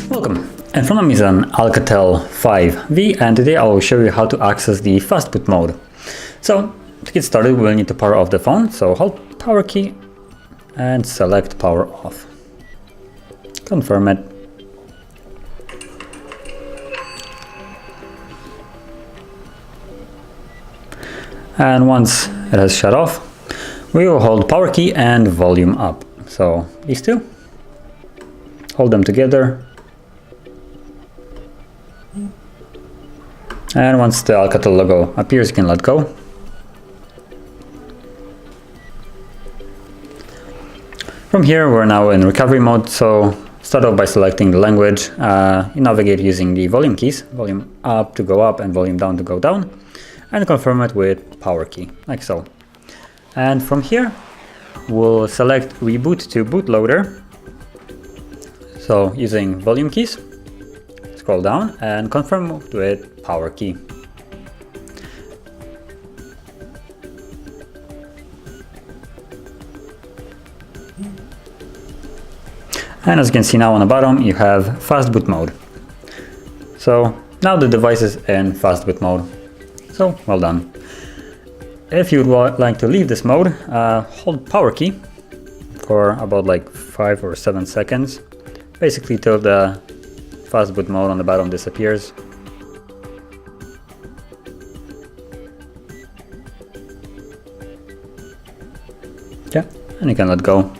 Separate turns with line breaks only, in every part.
Welcome. In front of me is an Alcatel 5V, and today I will show you how to access the Fastboot mode. So to get started, we'll need to power off the phone, so hold power key and select power off. Confirm it. And once it has shut off, we will hold power key and volume up. So these two, hold them together. And once the Alcatel logo appears, you can let go. From here, we're now in recovery mode, so start off by selecting the language. You navigate using the volume keys, volume up to go up and volume down to go down, and confirm it with power key, like so. And from here, we'll select Reboot to Bootloader. So using volume keys, scroll down and confirm with power key. And as you can see now on the bottom, you have Fastboot mode. So now the device is in Fastboot mode. So well done. If you would like to leave this mode, hold power key for about like 5 or 7 seconds, basically till the Fastboot mode on the bottom disappears. Yeah, and you can let go.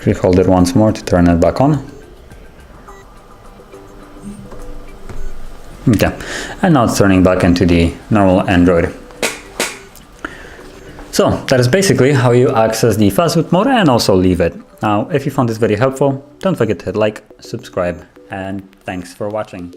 Let's hold it once more to turn it back on. Okay, and now it's turning back into the normal Android. So that is basically how you access the Fastboot mode and also leave it. Now, if you found this video helpful, don't forget to hit like, subscribe, and thanks for watching.